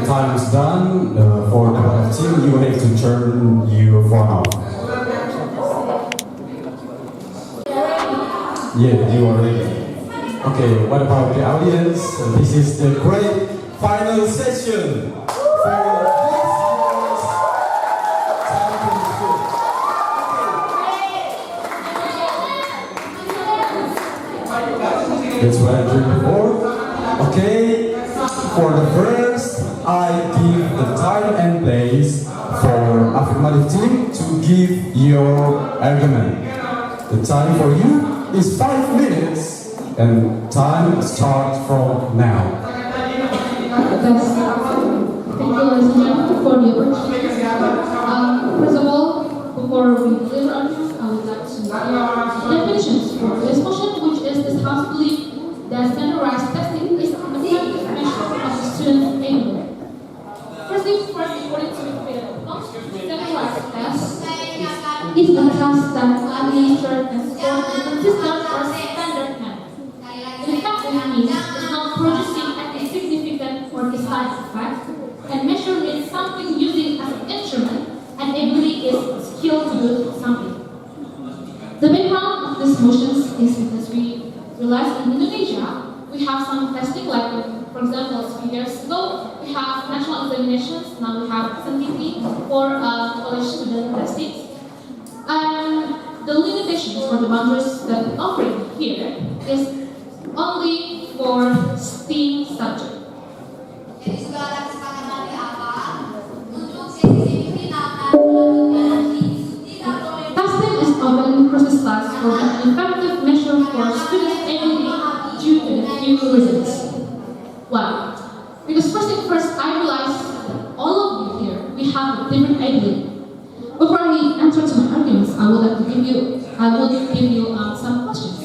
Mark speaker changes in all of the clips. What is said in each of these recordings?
Speaker 1: the time is done. For the Debat team, you have to turn your phone off. Yeah, you are ready. Okay, what about the audience? This is the great final session for this year's championship. That's what I did before. Okay, for the first, I give the time and place for affirmative team to give your argument. The time for you is 5 minutes, and time starts from now.
Speaker 2: Yes. Thank you, ladies and gentlemen, for the opportunity. First of all, before we deliver answers, I would like to give definitions for this motion, which is this House believe that standardized testing is an effective measure of the student's attainment. First things first, according to Wikipedia, standardized test is a test that administered and scored in consistent or standard manner. Effective means it's not producing any significant or decisive effect, and measuring something using as an instrument and ability is skill to do something. The background of these motions is because we realize in Indonesia we have some testing, like for example, a few years ago we have national examinations, now we have SMTP for college student testing. The limitations for the boundaries that we operate here is only for STEAM subject. Testing is often process class for an effective measure for students' ability due to a few reasons. Why? Because first, I realize all of you here, we have a different ability. Before I answer to my arguments, I would give you some questions.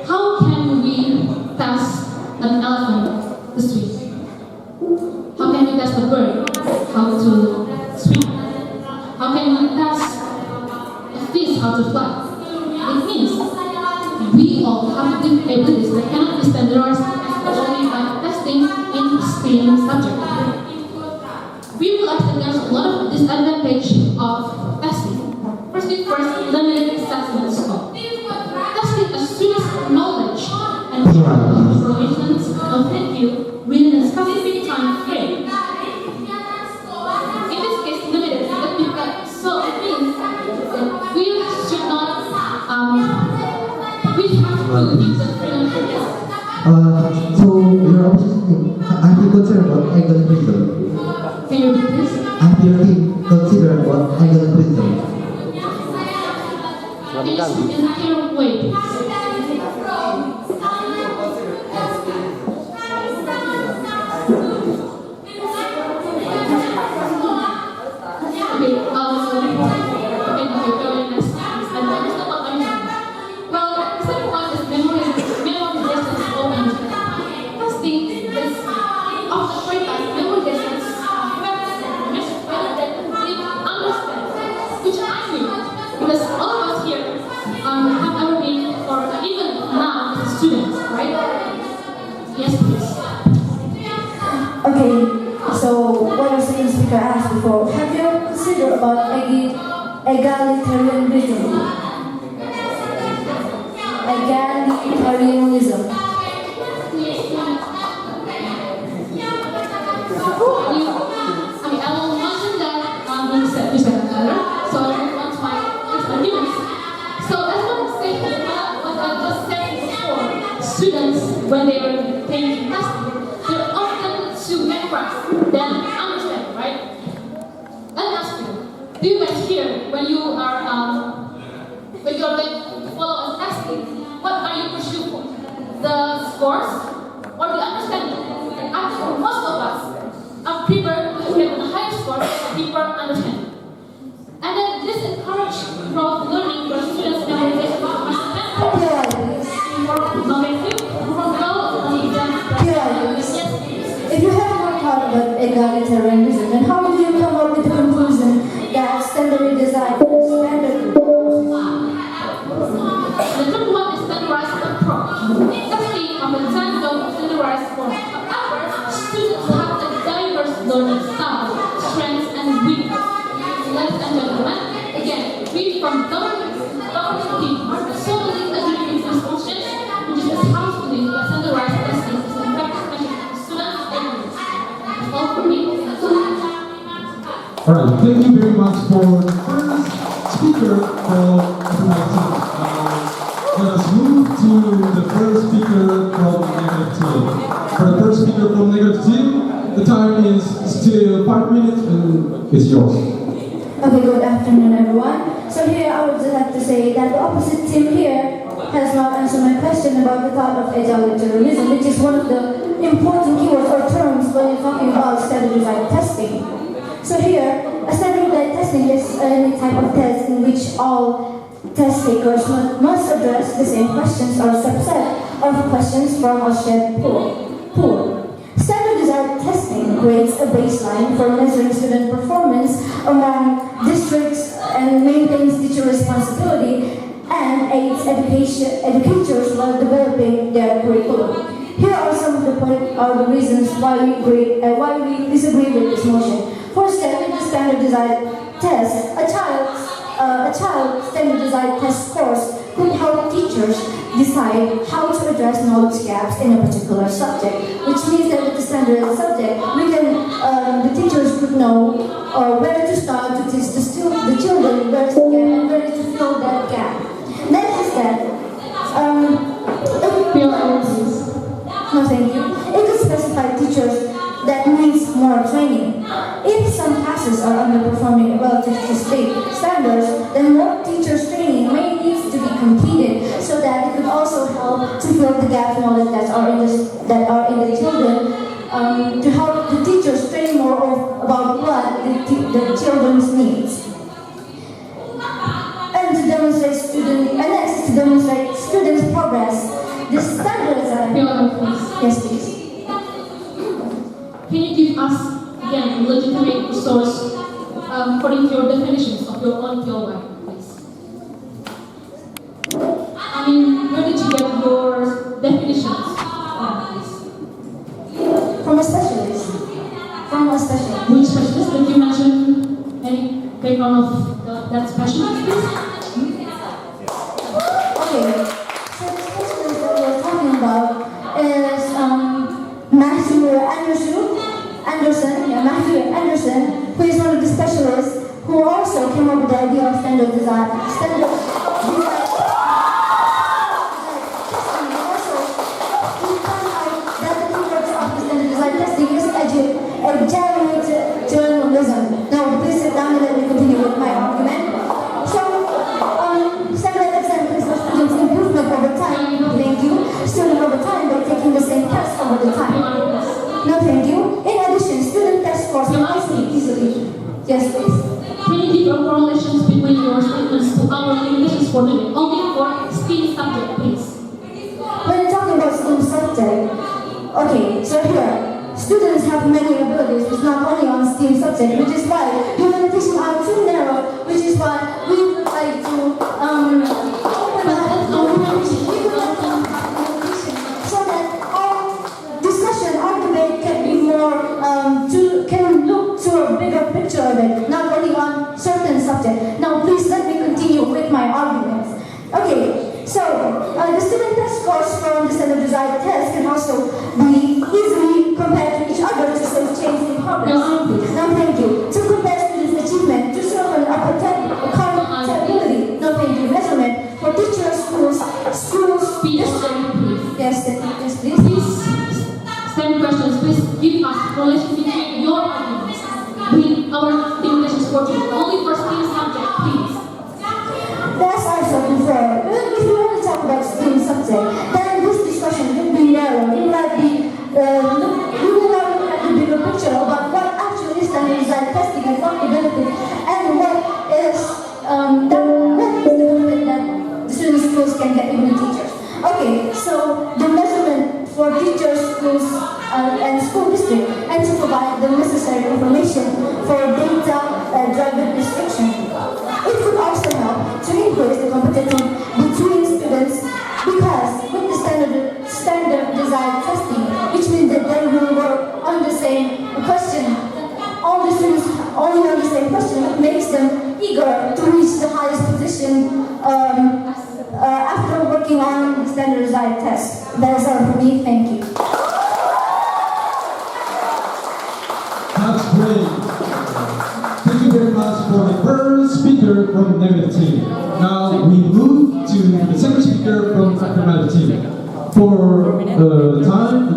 Speaker 2: How can we test an elephant to swim? How can we test a bird how to swim? How can we test a fish how to fly? It means we all have different abilities that cannot be standardized, especially by testing in STEAM subject. We realize that there's a lot of disadvantage of testing. First, limited assessment scope. Testing a student's knowledge and information of thinking within a specific time frame. In this case, limited, so it means that we should not, we have to use the freedom of this.
Speaker 3: So your option, I feel concerned about algorithm.
Speaker 2: Can you repeat this?
Speaker 3: I feel considered about algorithm.
Speaker 2: In a clear way, please.
Speaker 4: Okay, so what the same speaker asked before, have you ever considered about egalitarianism? Egalitarianism.
Speaker 2: I will mention that when you said earlier, so I don't want my arguments. So as what I just said before, students, when they are taking testing, they're often to memorize, then understand, right? Let me ask you, do you guys hear when you are going to follow a testing, what are you pursuing for? The scores or the understanding? And I think most of us are prepared to get a higher score and deeper understanding. And then this encourages growth learning for students memorization of
Speaker 4: If you have not thought about egalitarianism, then how do you come up with the conclusion that standard design is standard?
Speaker 2: The third one is standardized approach. Testing of a standardized form. However, students have a diverse
Speaker 5: Alright, thank you very much for the first speaker from tonight's team. Let us move to the first speaker from negative team. For the first speaker from negative team, the time is still 5 minutes and it's yours.
Speaker 4: Okay, good afternoon, everyone. So here I would just have to say that the opposite team here has not answered my question about the thought of egalitarianism, which is one of the important keywords or terms when you're talking about standardized testing. So here, a standardized testing is any type of test in which all test takers must address the same questions or subset of questions from a shared pool. Standardized testing creates a baseline for measuring student performance among districts and maintains teacher responsibility and aids educators while developing their curriculum. Here are some of the reasons why we disagree with this motion. First, with the standardized test, a child standardized test scores could help teachers decide how to address knowledge gaps in a particular subject, which means that with the standardized subject, the teachers could know where to start to teach the children where to get and where to fill that gap. Next is that, no thank you, it could specify teachers that needs more training. If some classes are underperforming relative to state standards, then more teachers training may need to be completed so that it could also help to fill the gap knowledge that are in the children, to help the teachers train more about what the children's needs. And to demonstrate students' progress, the standards are... Yes, please.
Speaker 2: Can you give us, again, a legitimate source according to your definitions of your own PLY, please? I mean, where did you get your definitions from, please?
Speaker 4: From a specialist.
Speaker 2: Which specialist? Did you mention any background of that specialist, please?
Speaker 4: Okay, so the specialist that we're talking about is Matthew Anderson, who is one of the specialists who also came up with the idea of standard design. Also, he found out that the keywords of the standard design testing is journalism. Now, please sit down and let me continue with my argument. So, standard exam is for students' improvement over time. Thank you. Student over time by taking the same test over the time. No, thank you. In addition, student test scores can also be easily. Yes, please.
Speaker 2: Can you give a correlation between your statements to our limitations for today? Only for STEAM subject, please.
Speaker 4: When you're talking about STEAM subject, okay, so here, students have many abilities, it's not only on STEAM subject, which is why the limitations are too narrow, which is why we would like to open up the limitation so that our discussion, our debate can be more, can look to a bigger picture of it, not only on certain subject. Now please let me continue with my arguments. Okay, so the student test scores from the standardized test can also be easily compared to each other to save change in progress. No, thank you. To compare students' achievement to certain accountability. No, thank you. Measurement for teachers, schools, yes, please.
Speaker 2: Please, same questions. Please give us correlation between your arguments with our limitations for today. Only for STEAM subject, please.
Speaker 4: As I said before, if you want to talk about STEAM subject, then this discussion will be narrow. It might be, we will not look at the bigger picture about what actually is standardized testing and what the benefit and what is the benefit that the students' schools can get even teachers. Okay, so the measurement for teachers, schools, and school district, and to provide the necessary information for data-driven restriction. It could also help to increase the competition between students because with the standardized testing, which means that they will work on the same question, all the students only on the same question, it makes them eager to reach the highest position after working on the standardized test. That is all for me. Thank you.
Speaker 5: That's great. Thank speaker from negative team. Now we move to the second speaker from affirmative team. For the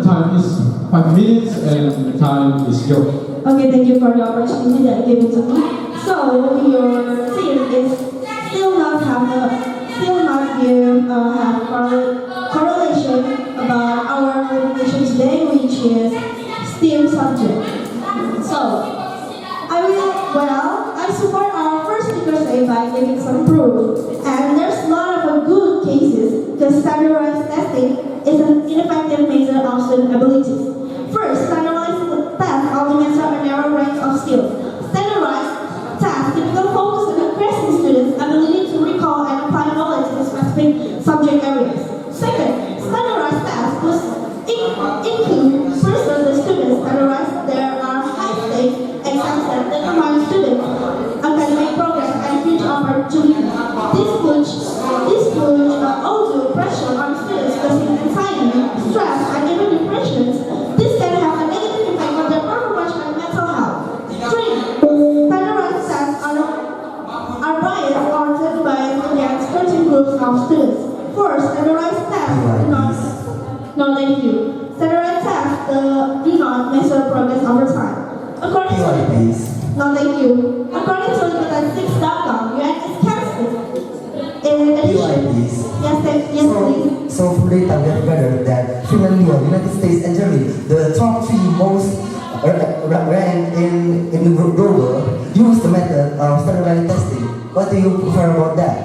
Speaker 5: time is 5 minutes and the time is yours.
Speaker 6: Okay, thank you for the opportunity that you gave to me. So your team is still not have correlation about our presentation today, which is STEAM subject. So I support our first speaker today by giving some proof. And there's a lot of good cases because standardized testing is an ineffective measure of student abilities. First, standardized tests only measure a narrow range of skills. Standardized tests typically focus on increasing students' ability to recall and apply knowledge in specific subject areas. Second, standardized tests must include preserve the students. Standardized, there are high-stakes exams that determine students' academic progress and future opportunities. This puts also pressure on students causing anxiety, stress, and even depressions. This can have a negative impact on their performance and mental health. 3. Standardized tests are biased or biased against certain groups of students. 4. Standardized tests do not. No, thank you. Standardized tests do not measure progress over time. According to no, thank you. According to Debat.6.com, UN is cancelled. In addition, yes, please.
Speaker 7: So from data we have gathered that Finland, United States, and Germany, the top 3 most ranked in the global, use the method of standardized testing. What do you prefer about that?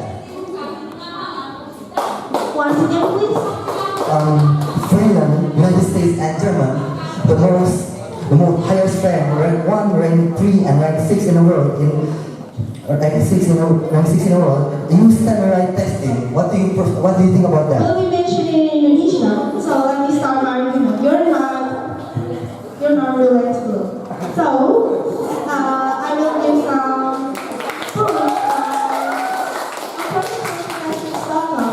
Speaker 6: Once again, please.
Speaker 7: Finland, United States, and Germany, the most highest rank 1, rank 3, and rank 6 in the world rank 6 in the world use standardized testing. What do you think about that?
Speaker 6: Will be mentioned in Indonesia. So let me start my argument. You're not relatable. So I will give some proof.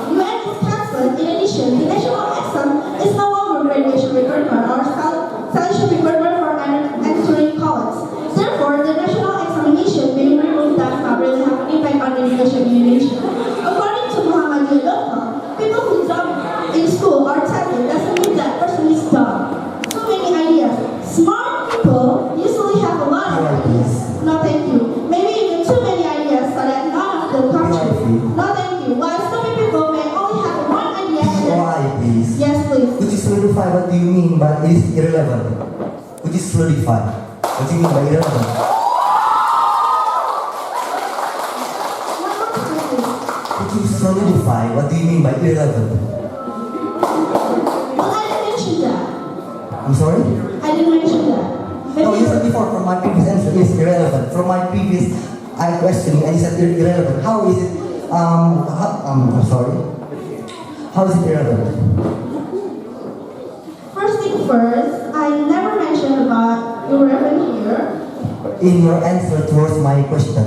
Speaker 6: UN is cancelled. In addition, the national exam is no longer graduation requirement or scholarship requirement for entering college. Therefore, the national examination being removed does not really have an impact on education in Indonesia. According to Muhammadiyah.com, people who jump in school or tested doesn't mean that person is dumb. Too many ideas. Smart people usually have a lot of ideas. No, thank you. Maybe even too many ideas so that none of them come true. No, thank you. While stupid people may only have one idea.
Speaker 7: Why, please?
Speaker 6: Yes, please.
Speaker 7: Could you solidify what do you mean by it is irrelevant? Could you solidify? What do you mean by irrelevant? Could you solidify what do you mean by irrelevant?
Speaker 6: Well, I didn't mention that.
Speaker 7: I'm sorry?
Speaker 6: I didn't mention that.
Speaker 7: No, you said before from my previous answer is irrelevant. From my previous question and you said irrelevant. How is it? I'm sorry. How is it irrelevant?
Speaker 6: First thing first, I never mentioned about irrelevant here.
Speaker 7: In your answer towards my question.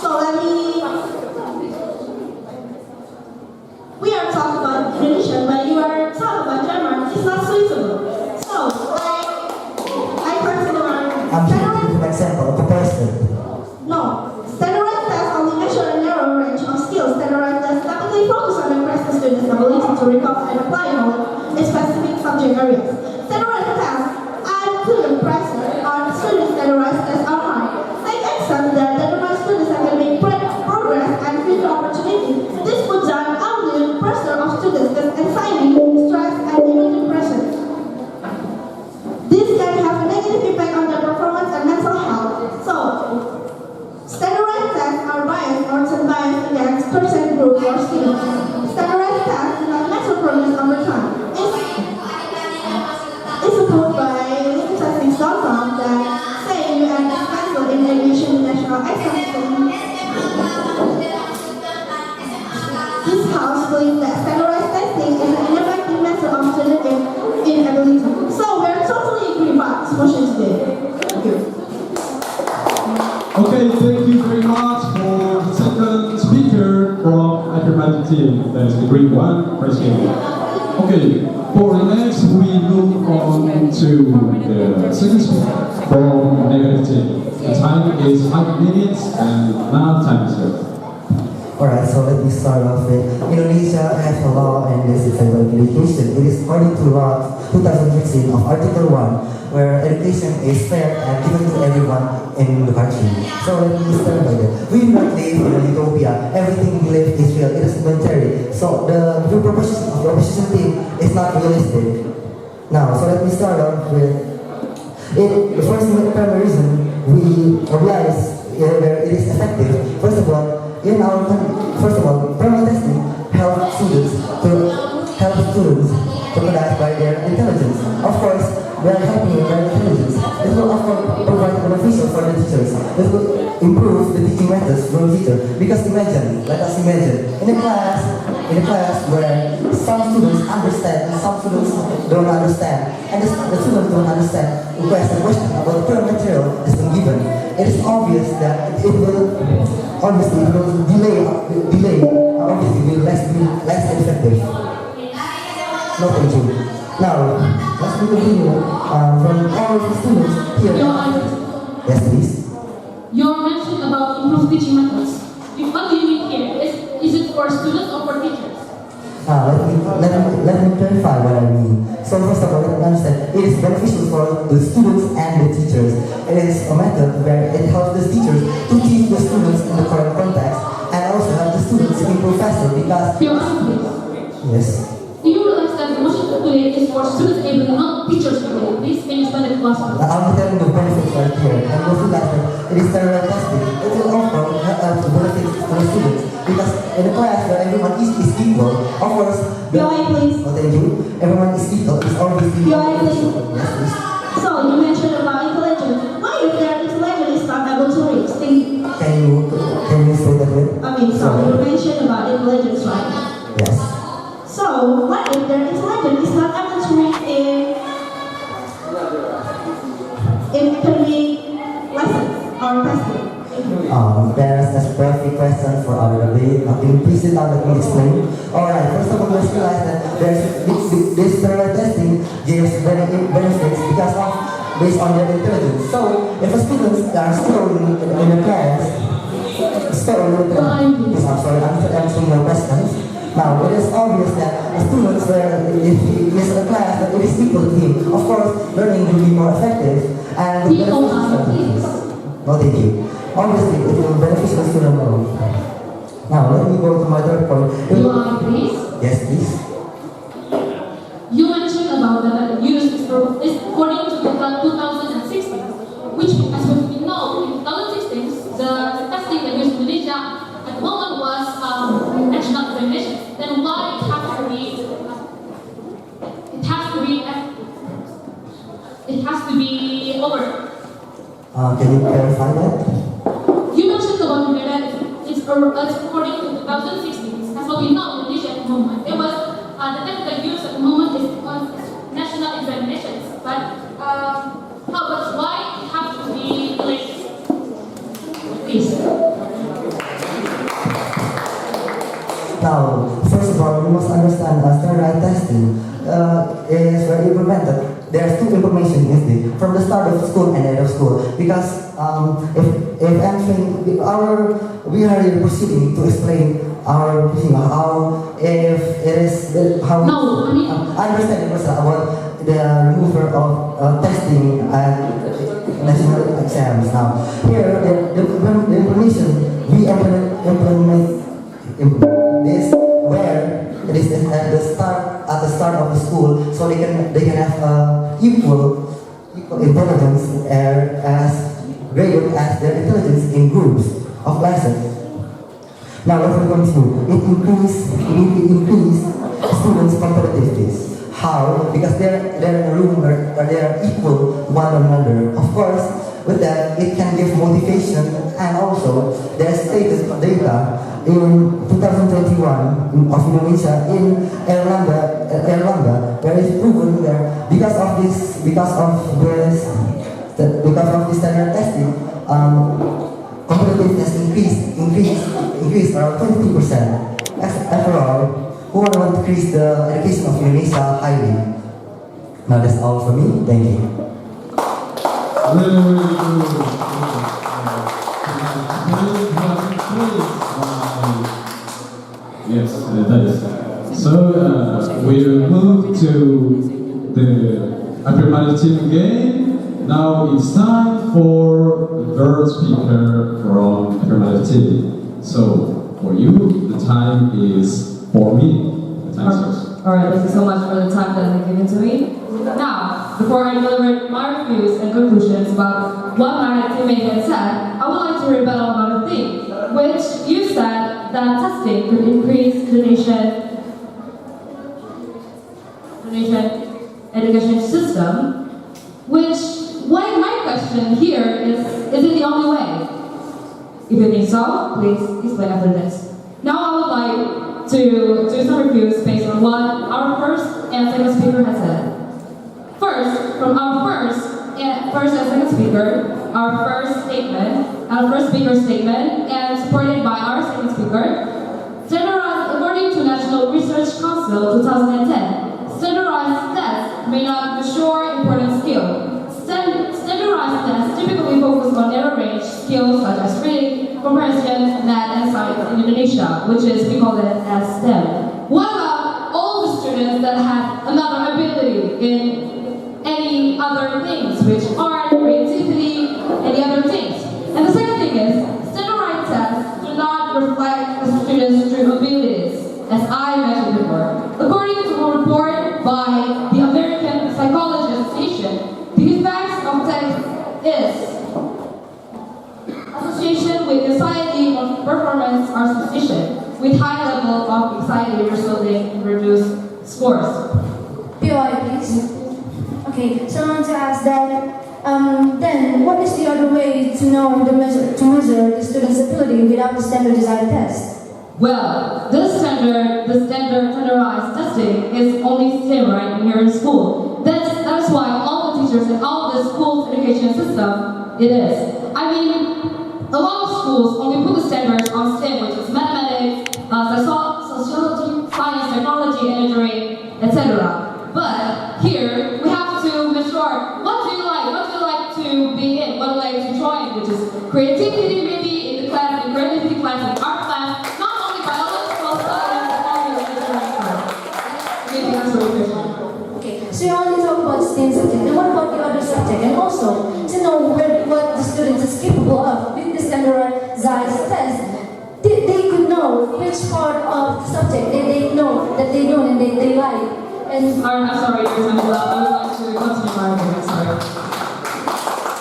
Speaker 6: So we are talking about Indonesian, but you are talking about German. It's not suitable. So I consider
Speaker 7: I'm giving you an example of a person.
Speaker 6: No. Standardized tests only measure a narrow range of skills. Standardized tests typically focus on increasing students' ability to recall and apply knowledge in specific subject areas. Standardized tests add to the pressure on students. Standardized tests are high. Take exams that determine students' academic progress and future opportunities. This puts down undue pressure of students with anxiety, stress, and even depression. This can have a negative impact on their performance and mental health. So, standardized tests are biased or biased against certain groups or students. Standardized tests do not measure progress over time. It's a quote by Fransiskus that say UN is cancelled in aviation national exam. This house believes that standardized testing is an ineffective method of student inability. So we are totally agree about this motion today. Thank you.
Speaker 5: Okay, thank you very much for the second speaker from affirmative team. That is the green one, President. Okay, for the next, we move on to the second speaker from negative team. The time is 5 minutes, and now time is up.
Speaker 7: Alright, so let me start off with Indonesia has a law and this is about education. It is according to law 2016 of Article 1, where education is fair and given to everyone in the country. So let me start by that. We do not live in a utopia. Everything we live is real. It is voluntary. So the proposition of the opposition team is not realistic. Now, so let me start off with the first primary reason we realize it is effective. First of all, primary testing helps students to realize by their intelligence. Of course, we are helping their intelligence. It will of course provide beneficial for the teachers. It will improve the teaching methods for the teacher. Because let us imagine, in a class where some students understand and some students don't understand, and the students don't understand the question about the current material is being given. It is obvious that it will delay, obviously will less effective. No, thank you. Now, let's continue from all the students here. Yes, please.
Speaker 2: You mentioned about improved teaching methods. What do you mean here? Is it for students or for teachers?
Speaker 7: Let me clarify what I mean. So first of all, let me understand. It is beneficial for the students and the teachers. It is a method where it helps the teachers to teach the students in the correct context and also help the students improve faster because...
Speaker 2: Your answer, please.
Speaker 7: Yes.
Speaker 2: Do you realize that the motion today is for students able, not teachers today? Please, can you explain it to us?
Speaker 7: I'll be telling the benefits right here. And also that it is standardized testing. It will offer the benefits for the students. Because in the class where everyone is equal, of course,
Speaker 6: please.
Speaker 7: Oh, thank you. Everyone is equal. It's always equal.
Speaker 6: Please.
Speaker 7: Yes, please.
Speaker 6: So you mentioned about intelligence. Why if their intelligence is not able to reach?
Speaker 7: Can you say that again?
Speaker 6: So you mentioned about intelligence, right?
Speaker 7: Yes.
Speaker 6: So what if their intelligence is not able to reach in academic lessons or testing?
Speaker 7: There's a perfect question for our debate. Okay, please sit down, let me explain. Alright, first of all, let's realize that this parallel testing gives benefits because of based on their intelligence. So, if a student are still in a class, I'm sorry, I'm answering your questions. Now, it is obvious that a student, if he is in a class that it is equal to him, of course, learning will be more effective and no, thank you. Obviously, it will benefit the student more. Now, let me go to my third point.
Speaker 2: Please?
Speaker 7: Yes, please.
Speaker 2: You mentioned about the use is according to the 2016, which, as we know, in 2016, the testing that used in Indonesia at the moment was national examination. Then why it has to be over?
Speaker 7: Can you clarify that?
Speaker 2: You mentioned about Bebat it's according to 2016. As what we know in Indonesia at the moment, there was the technical use at the moment is on national examinations. But why it has to be delayed? Please.
Speaker 7: Now, first of all, we must understand standardized testing is very implemented. There's two information is there from the start of school and end of school because if entering we are proceeding to explain our how if it is how
Speaker 2: no,
Speaker 7: I understand the person about the removal of testing and national exams. Now here the information we implement this where it is at the start of the school, so they can have equal intelligence as graded as their intelligence in groups of classes. Now let me continue. It increase students' competitiveness. How? Because they're in a room where they are equal one another. Of course, with that it can give motivation and also their status data. In 2021 of Indonesia in Lomba, where it's proven that because of this standard testing, competitiveness increased around 22%. After all, who want to increase the education of Indonesia highly. Now that's all for me. Thank you.
Speaker 5: Really, really good. Yes, that is. So we'll move to the affirmative team again. Now it's time for the third speaker from affirmative team. So for you, the time is 4 minutes. The time starts.
Speaker 8: Alright, thank you so much for the time that you've given to me. Now, before I deliver my reviews and conclusions about what my teammate had said, I would like to rebuttal about a thing, which you said that testing could increase the nation education system, which, why my question here is it the only way? If you think so, please explain after this. Now I would like to do some reviews based on what our first and second speaker has said. First, from our first and second speaker, our first speaker's statement, and supported by our second speaker, standardized according to National Research Council 2010, standardized tests may not measure important skill. Standardized tests typically focus on narrow range skills such as reading, comprehension, math, and science in Indonesia, which is, we call it as STEM. What about all the students that have another ability in any other things, which are creativity, any other things? And the second thing is, standardized tests do not reflect the students' true abilities, as I mentioned before. According to a report by the American Psychology Association, the effects of tests is association with anxiety on performance are sufficient, with high level of anxiety resulting in reduced scores.
Speaker 4: POI, please. Okay, so I want to ask that, then what is the other way to measure the student's ability without the standardized test?
Speaker 8: Well, the standardized testing is only same right here in school. That's why all the teachers and all the school's education system it is. I mean, a lot of schools only put the standards on STEM, which is mathematics, sociology, science, technology, engineering, etc. But here we have to measure what do you like to be in, what do you like to join, which is creativity maybe in the class, in creativity class, in art class, not only biological science, but also engineering class. Maybe that's what you're doing.
Speaker 4: Okay, so you only talk about STEM subject, and what about the other subject? And also, to know what the student is capable of with the standardized test, they could know which part of the subject they know that they know and they like. And
Speaker 8: I'm sorry, I would like to continue my review, I'm sorry.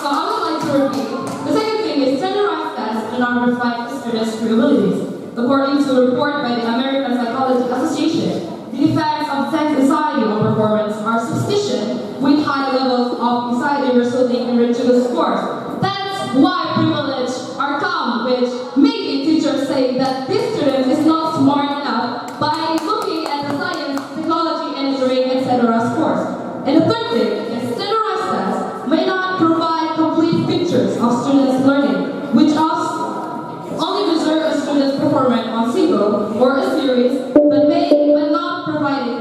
Speaker 8: So I would like to repeat. The second thing is standardized tests do not reflect the students' true abilities. According to a report by the American Psychology Association, the effects of test anxiety on performance are sufficient with high levels of anxiety resulting in reduced scores. That's why privilege are come, which maybe teachers say that this student is not smart enough by looking at the science, technology, engineering, etc. scores. And the third thing is standardized tests may not provide complete pictures of students' learning, which only measure a student's performance on single or a series, but not providing.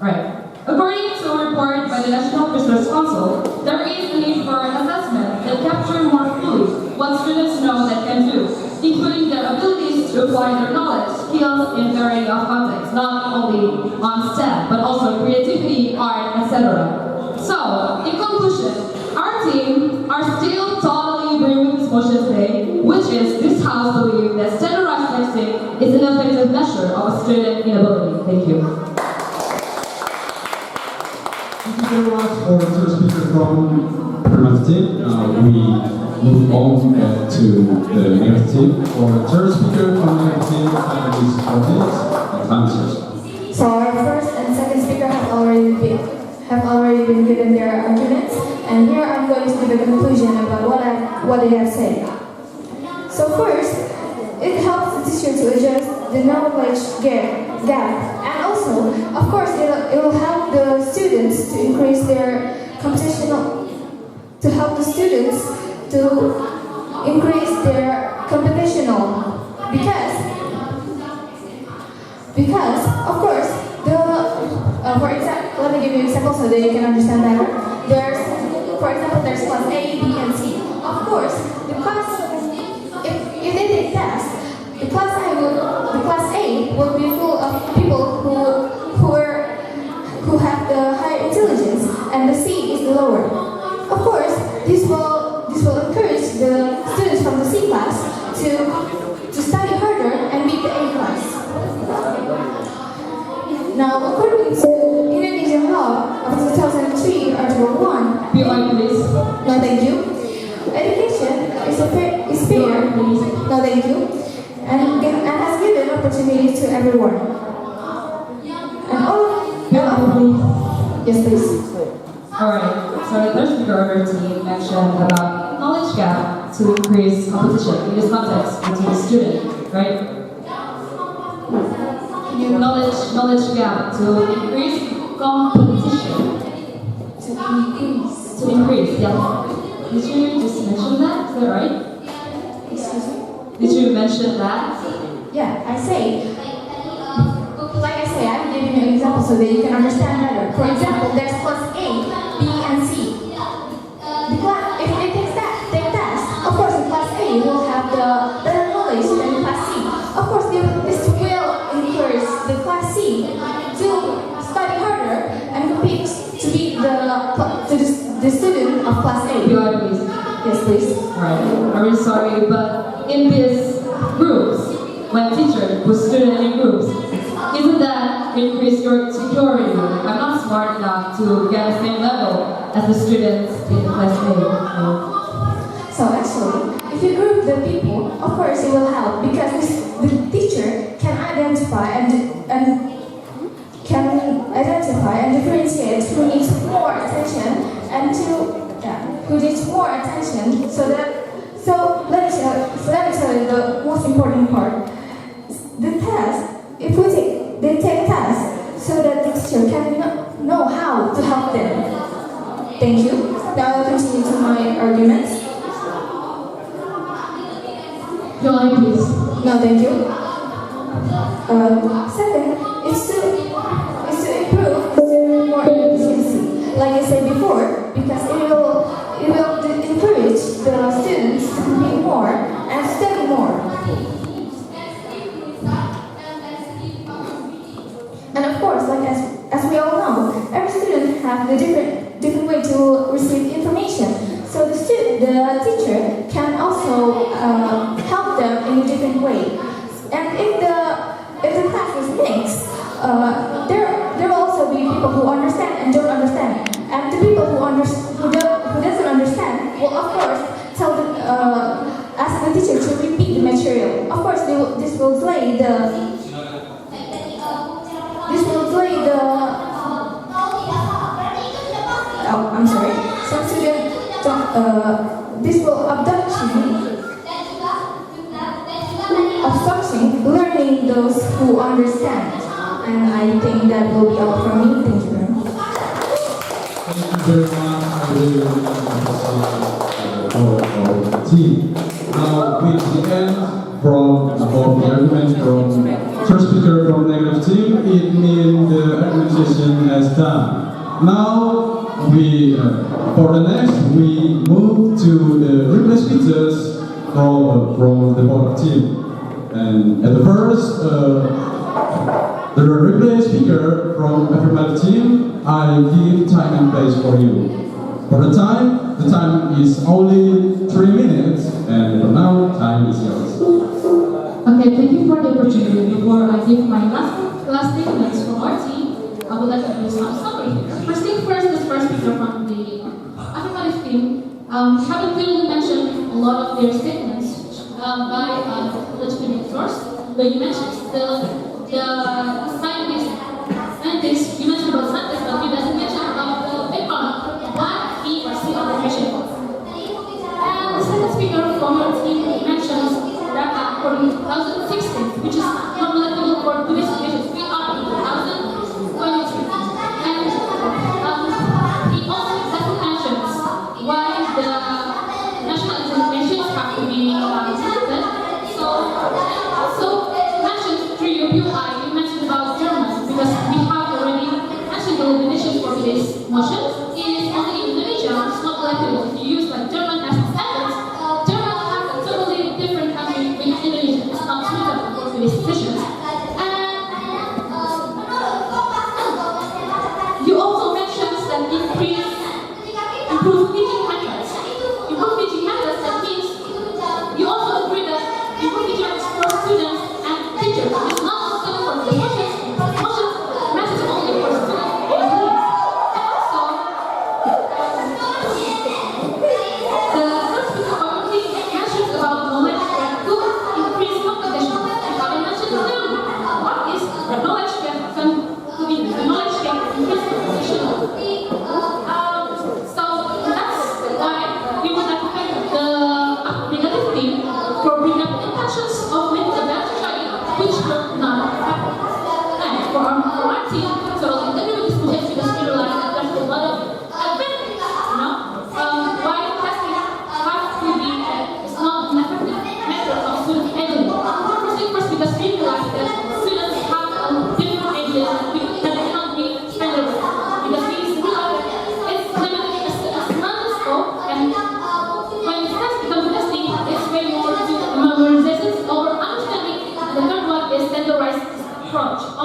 Speaker 8: Right. According to a report by the National Research Council, there is a need for an assessment that captures more fully what students know that can do, including their abilities to apply their knowledge, skills in variety of contexts, not only on STEM, but also creativity, art, etc. So, in conclusion, our team are still totally agree with this motion today, which is this House believes that standardized testing is an effective measure of a student inability. Thank you.
Speaker 5: Thank you very much for the third speaker from affirmative team. We move on to the negative team. For the third speaker from negative team, time is 4 minutes and time is yours.
Speaker 4: so our first and second speaker have already been given their arguments, and here I'm going to give a conclusion about what they have said. So first, it helps the teacher to adjust the knowledge gap, and also, of course, it will help the students to increase their computational, to help the students to increase their computational, because Because, of course, for example, let me give you an example so that you can understand better. For example, there's class A, B, and C. Of course, the class, if they take tests, the class A will be full of people who have the higher intelligence, and the C is the lower. Of course, this will encourage the students from the C class to study harder and beat the A class. Now, according to Indonesian law of 2003, Article 1,
Speaker 8: Be quiet, please.
Speaker 4: no, thank you. Education is fair. No, thank you. And has given opportunity to everyone. And yes, please.
Speaker 8: Alright, so the third speaker already mentioned about knowledge gap to increase competition in this context between the student, right? Knowledge gap to increase competition. To increase, yeah. Did you just mention that? Is that right?
Speaker 4: Excuse me?
Speaker 8: Did you mention that?
Speaker 4: Yeah, like I say, I'm giving you an example so that you can understand better. For example, there's class A, B, and C. If they take tests, of course, the class A will have the better knowledge than class C. Of course, this will encourage the class C to study harder and compete to beat the student of class A.
Speaker 8: Be quiet, please.
Speaker 4: Yes, please.
Speaker 8: Alright, I'm really sorry, but in these groups, when teacher puts students in groups, isn't that increase your security? I'm not smart enough to get the same level as the students in class A.
Speaker 4: So actually, if you group the people, of course it will help because the teacher can identify and differentiate who needs more attention and who needs more attention. So let me tell you the most important part. The test, if they take tests so that the teacher can know how to help them. Thank you. Now I'll continue to my arguments.
Speaker 8: Your line, please.
Speaker 4: No, thank you. Second is to improve more efficiency. Like I said before, because it will encourage the students to compete more and study more. And of course, like as we all know, every student has a different way to receive information. So the teacher can also help them in a different way. And if the class is mixed, there will also be people who understand and don't understand. And the people who doesn't understand will of course ask the teacher to repeat the material. Of course, this will delay the. Oh, I'm sorry. Some students this will obstructing learning those who understand. And I think that will be all from me. Thank you very much.
Speaker 5: Thank you very much. I really appreciate our team. Now, with the end of the argument from first speaker from negative team, it means the argumentation has done. Now, for the next, we move to the replay speeches from the board team. And at the first, the replay speaker from affirmative team, I give time and place for you. For the time is only 3 minutes, and for now, time is yours.
Speaker 2: Okay, thank you for the opportunity. Before I give my last statements from our team, I would like to do some summary here. First thing first, this first speaker from the affirmative team haven't really mentioned a lot of their statements by legitimate source, but you mentioned the scientists, you mentioned about scientists, but you didn't mention about the background, why he or she are mission. And the second speaker from your team mentions data for 2016, which is not applicable for today's situations. We are in 2023. And he also exactly mentions why the national examinations have to be selected. So, and also mentions through your UI, you mentioned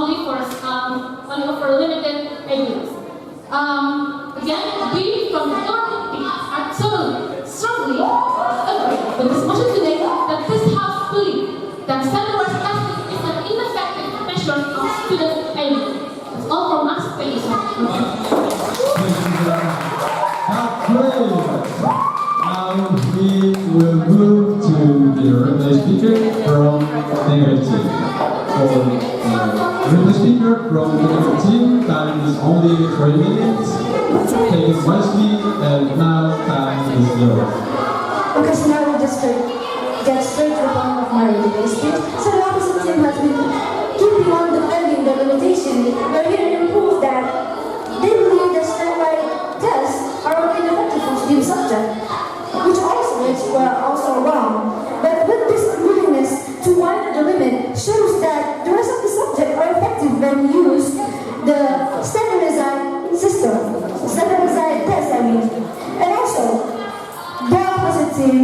Speaker 2: only for limited areas. Again, we from the authority are totally, strongly agree with this motion today that this House believes that standardized testing is an ineffective measure of student achievement. That's all from us. Thank you so much.
Speaker 5: Now we will move to the replay speaker from negative team. For replay speaker from negative team, time is only 3 minutes. Take it wisely, and now time is yours.
Speaker 4: Okay, so now we'll just get straight to the point of my debate speech. So the opposite team has been keeping on defending the limitation. We're here to prove that they believe that standardized tests are only ineffective for STEAM subject, which were also wrong. But with this willingness to widen the limit shows that the rest of the subject are effective when used the standardized system, standardized test, I mean. And also, the opposite team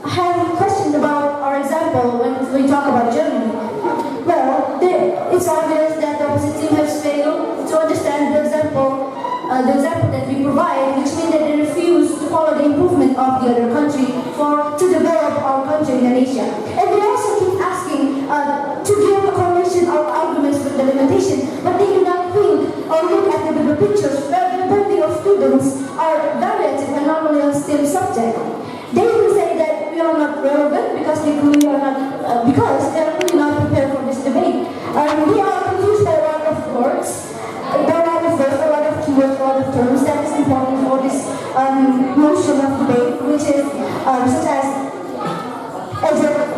Speaker 4: have questioned about our example when we talk about Germany. Well, it's obvious that the opposite team has failed to understand the example that we provide, which means that they refuse to follow the improvement of the other country to develop our country, Indonesia. And they also keep asking to give a correlation of arguments with the limitation, but they do not think or look at the bigger pictures where the ability of students are variative and not only on STEM subject. They will say that we are not relevant because they are really not prepared for this debate. We are confused by a lot of words. There are a lot of words, a lot of keywords, a lot of terms that is important for this motion of debate, which is such as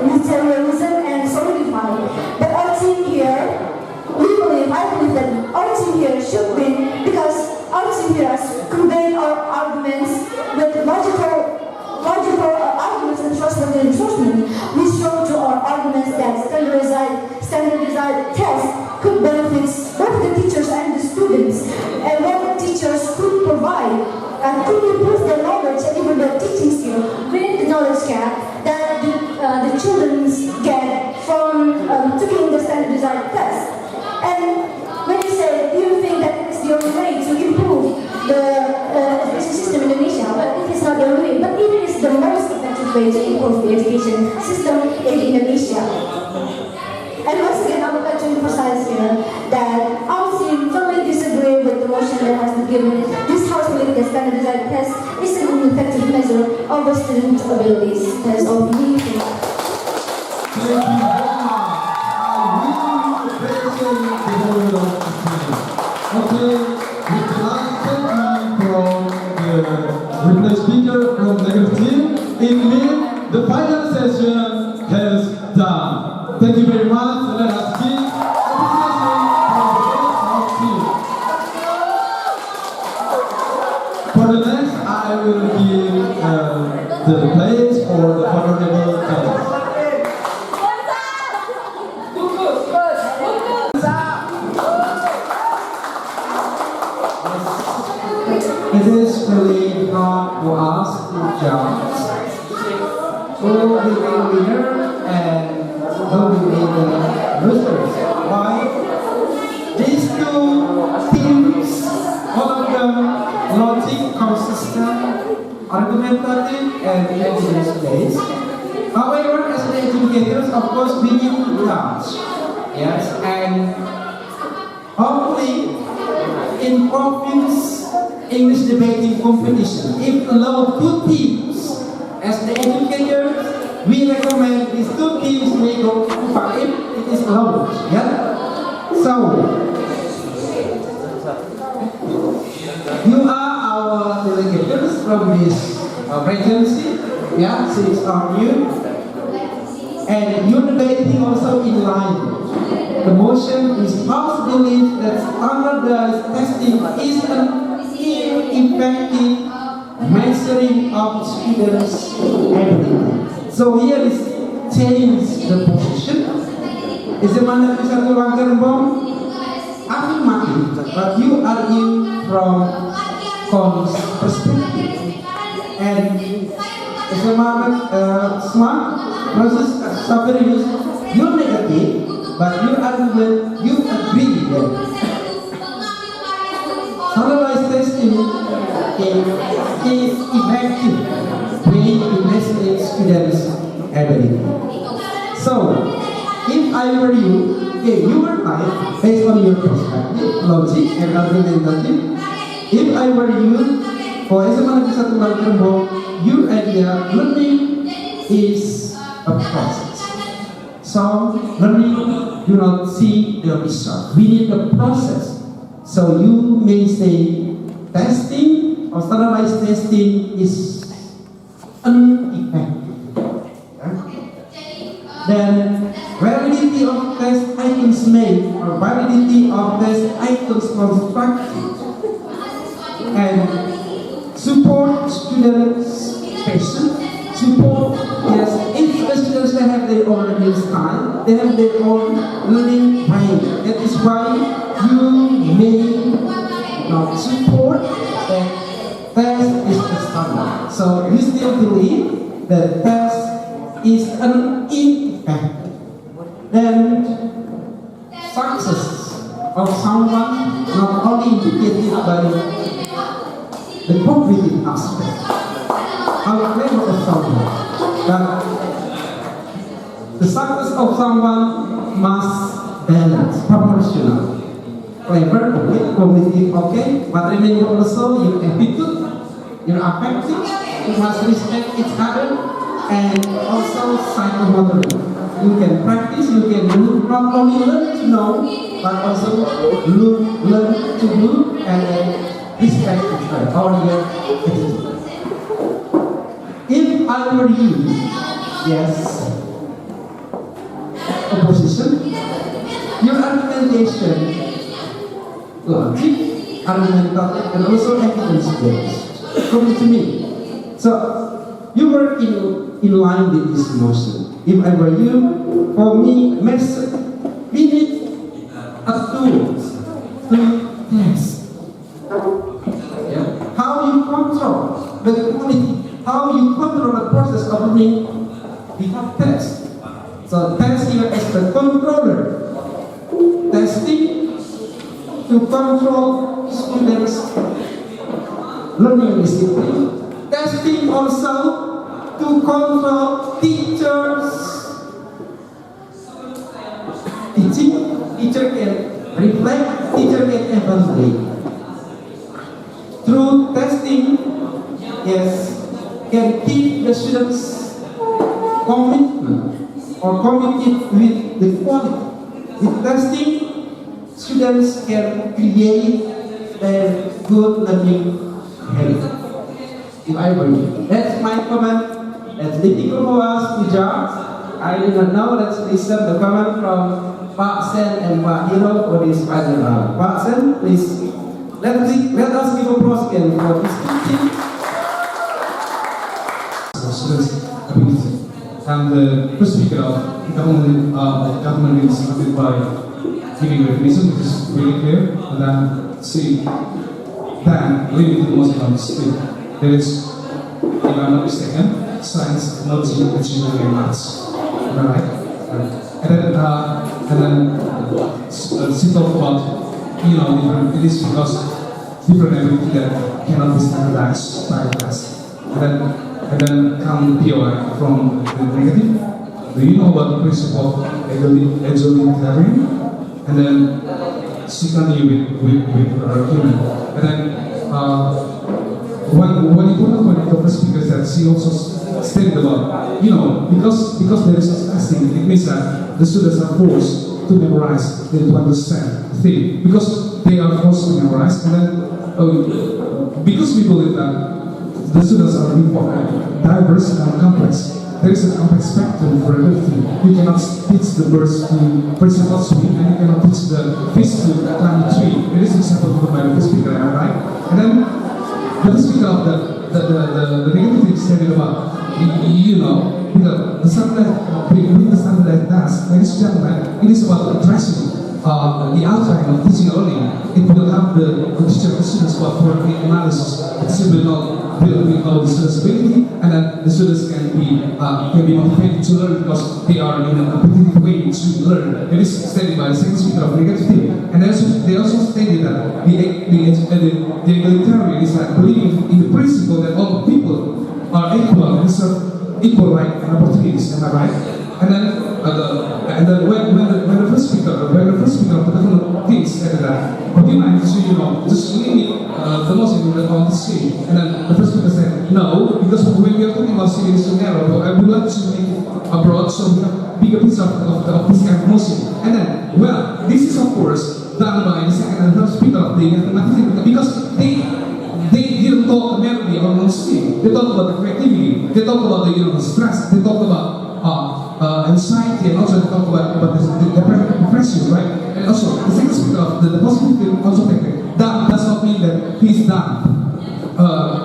Speaker 4: materialism and solidify. But our team here, I believe that our team here should win because our team here has conveyed our arguments with logical arguments and trustworthy enforcement. We show to our arguments that standardized tests could benefit both the teachers and the students, and what the teachers could provide and could improve their knowledge and even their teaching skill within the knowledge gap that the children get from taking the standardized test. And when you say, do you think that it is the only way to improve the education system in Indonesia? Well, it is not the only way, but it is the most effective way to improve the education system in Indonesia. And once again, I would like to emphasize here that our team firmly disagree with the motion that has been given. This House believes that standardized test is an effective measure of the student abilities. That is all we need.
Speaker 5: Thank you very much. Okay, with the last statement from the replay speaker from negative team, it means the final session has done. Thank you very much. Let us give appreciation from the team. For the next, I will give the place for the honorable judges.
Speaker 9: It is really hard to ask to judge who will be the winner and who will be the losers. Why? These two teams, all of them logic, consistent, argumentative, and evidence-based. However, as the educators, of course, we need to judge. Yes, and hopefully in province English debating competition, if allow two teams as the educators, we recommend these two teams may go far if it is allowed. Yeah? So, you are our delegators from this regency. Yeah, 6 of you. And you're debating also in line. The motion is House believes that standardized testing is an ineffective measuring of students' ability. So here is change the position. Is the mana bisa Langke Rembong? Afirmative, but you argue from Cons perspective. And SMAN, Fransiskus, Saverius, you're negative, but you agree is effective way to investigate students' ability. So, if I were you, okay, you were right based on your perspective, logic, and argumentative. If I were you, for SMA Negeri 1 Rembong, your idea learning is a process. So, learning do not see the result. We need the process. So you may say testing or standardized testing is ineffective. Then validity of test items made or validity of test items constructed and support students' passion, support, yes, if the students they have their own learning style, they have their own learning way. That is why you may not support that test is the standard. So we still believe that test is an ineffective. Then success of someone not only indicated by the cognitive aspect, our level of someone, but the success of someone must balance, proportional. Clever, okay, cognitive, okay, but remember also your attitude, your affective, you must respect each other, and also psychomotor. You can practice, you can do, not only learn to know, but also learn to do, and then respect each other, or your attitude. If I were you, yes, opposition, your argumentation, logic, argumentative, and also evidence-based, according to me. So, you were in line with this motion. If I were you, for me, method, we need a tool to test. Yeah. How you control the quality, how you control the process of learning, we have test. So, test here is the controller. Testing to control students' learning discipline. Testing also to control teachers' teaching. Teacher can reflect, teacher can evaluate. Through testing, yes, can keep the students' commitment or committed with the quality. With testing, students can create their good learning habit. If I were you, that's my comment. That's difficult for us to judge. I do not know. Let's listen the comment from Pak Sen and Pak Hiro for this final round. Pak Sen, please. Let us give applause again for this teaching.
Speaker 5: Students' ability. And the first speaker of government is started by giving a definition, which is really clear, and then see, then leading to the most important skill. There is, if I'm not mistaken, science, technology, engineering, and maths. Am I right? And then she talked about, different, it is because different ability that cannot be standardized by class. And then come the POI from the negative. Do you know about the principle of egalitarian? And then she continued with her argument. And then one important point of the speaker is that she also stated about, because there is a testing, it means that the students are forced to memorize, to understand the thing, because they are forced to memorize, and then because we believe that the students are diverse and complex. There is a complex spectrum for everything. You cannot teach the birds to principal swing, and you cannot teach the fish to climb a tree. It is example by the speaker, right? And then the speaker of the negative stated about, the standardized task, ladies and gentlemen, it is about addressing the outline of teaching and learning. It will have the teacher and the students for the analysis. The teacher will know the students' ability, and then the students can be motivated to learn because they are in a competitive way to learn. It is stated by the second speaker of negative thing. And they also stated that the egalitarian is like believing in the principle that all people are equal and deserve equal right and opportunities. Am I right? And then when the first speaker of the different things said that, would you mind to just limit the Muslim on the scene? And then the first speaker said no, because when we are talking about city scenario, I would like to make it abroad so we have bigger picture of this kind of Muslim. And then, well, this is of course done by the second and third speaker of the mathematics, because they didn't talk merely on one scene. They talk about the creativity, they talk about the stress, they talk about anxiety, and also they talk about the depression, right? And also the second speaker of the positive also technique. That does not mean that he's done.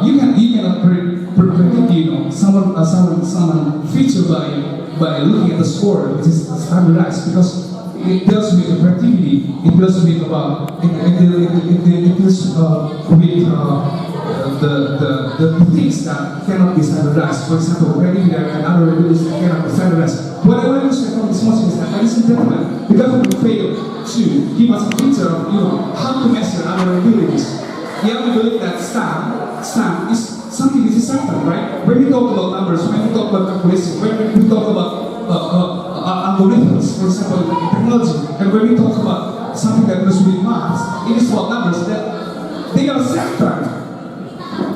Speaker 5: You cannot predict someone future by looking at the score, which is standardized, because it deals with creativity, it deals with the things that cannot be standardized. For example, creativity and other abilities that cannot be standardized. What I want to say from this motion is that, ladies and gentlemen, the government failed to give us a picture of how to measure other abilities. Yeah, we believe that STEM is something which is certain, right? When we talk about numbers, when we talk about calculation, when we talk about algorithms, for example, in technology, and when we talk about something that deals with maths, it is about numbers that they are certain.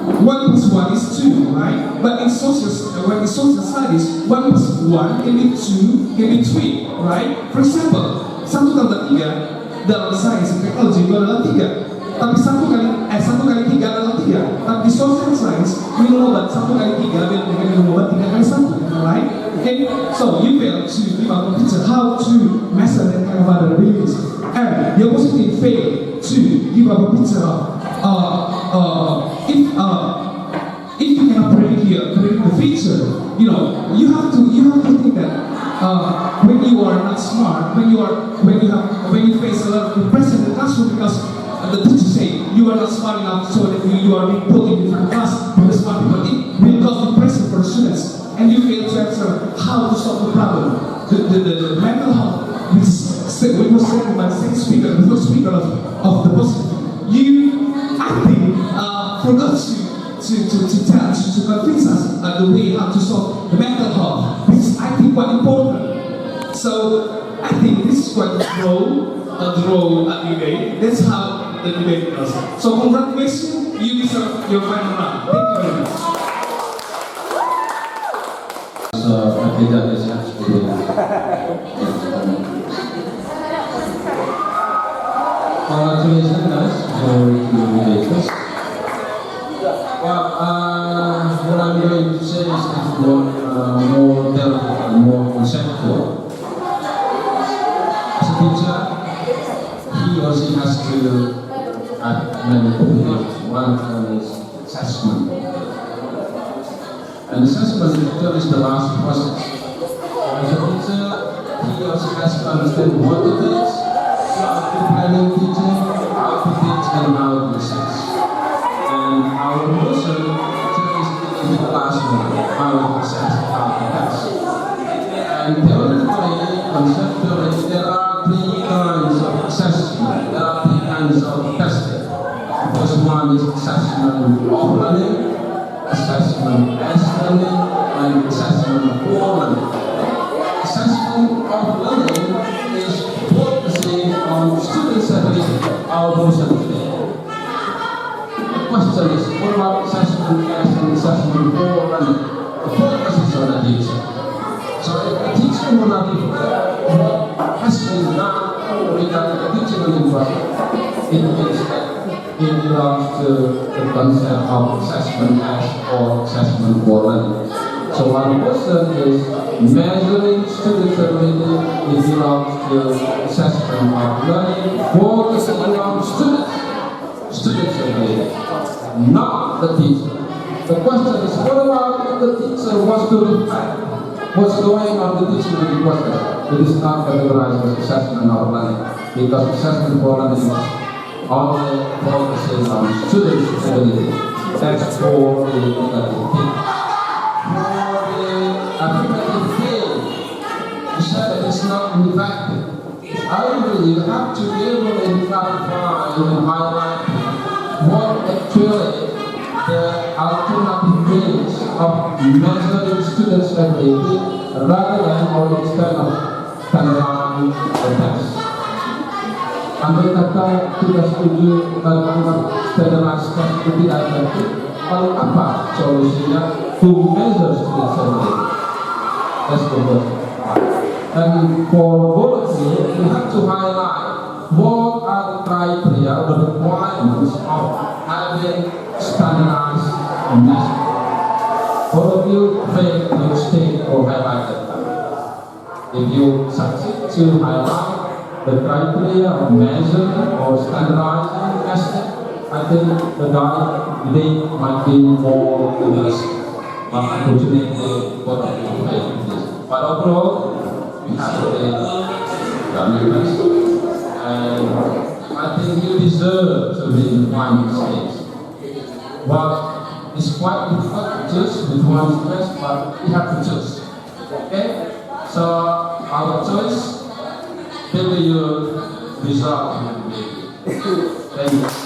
Speaker 5: 1 plus 1 is 2, right? But in social studies, 1 plus 1 can be 2, can be 3, right? For example, 1 tambah 3 dalam sains dan teknologi itu adalah 3. Tapi 1 kali 3 adalah 3. Tapi di social science, minum obat 1 kali 3 beda dengan minum obat 3 kali 1, right? Okay, so you fail to give out a picture how to measure that kind of other abilities. And the opposite team failed to give out a picture of if you cannot predict the future, you have to think that when you are not smart, when you face a lot of pressure in the classroom because the teacher say you are not smart enough, so that you are being put in different class with the smart people, it will cause pressure for the students, and you fail to answer how to solve the problem. The mental health, which was said by the second speaker, the first speaker of the positive, I think, forgot to convince us the way how to solve the mental health, which is, I think, quite important. So I think this is quite the role at debate. That's how the debate goes. So congratulations, you deserve your final round. Thank you very much.
Speaker 10: Congratulations guys for your debaters. Well, what I'm going to say is more delicate and more conceptual. As a teacher, he or she has to add many components. One of them is assessment. And assessment is the last process. As a teacher, he or she has to understand what it is, how to planning teaching, how to teach, and how to assess. And our mission is in the classroom, how to assess, how to test. And theoretically, conceptually, there are 3 kinds of assessment, there are 3 kinds of testing. The first one is assessment of learning, assessment as learning, and assessment for learning. Assessment of learning is focusing on students' ability, our motion today. The question is, what about assessment as and assessment for learning? The focus is on the teacher. So if the teacher will not be what has been done regarding the teaching learning process, it means that it belongs to the concept of assessment as or assessment for learning. So one person is measuring students' ability, it belongs to assessment of learning, focusing on students' ability, not the teacher. The question is, what about if the teacher wants to reflect what's going on the teaching learning process? It is not categorized as assessment of learning, because assessment for learning only focusing on students' ability. That's for the negative thing. For the affirmative thing, you said that it's not effective. I believe you have to be able to clarify and highlight what actually the alternative means of measuring students' ability rather than only standardizing the test. Andai kata kita setuju kalau standardized test itu tidak efektif, lalu apa solusinya to measure students' ability? That's the word. And for voluntary, we have to highlight what are the criteria or the requirements of having standardized measure. All of you fail to state or highlight that. If you succeed to highlight the criteria of measuring or standardizing testing, I think the debate might be more interesting. But unfortunately, both of you failed this. But overall, we have a very best. And I think you deserve to be in the final stage. But it's quite difficult to choose which one is best, but we have to choose. Okay? So our choice will be your result. Thank you.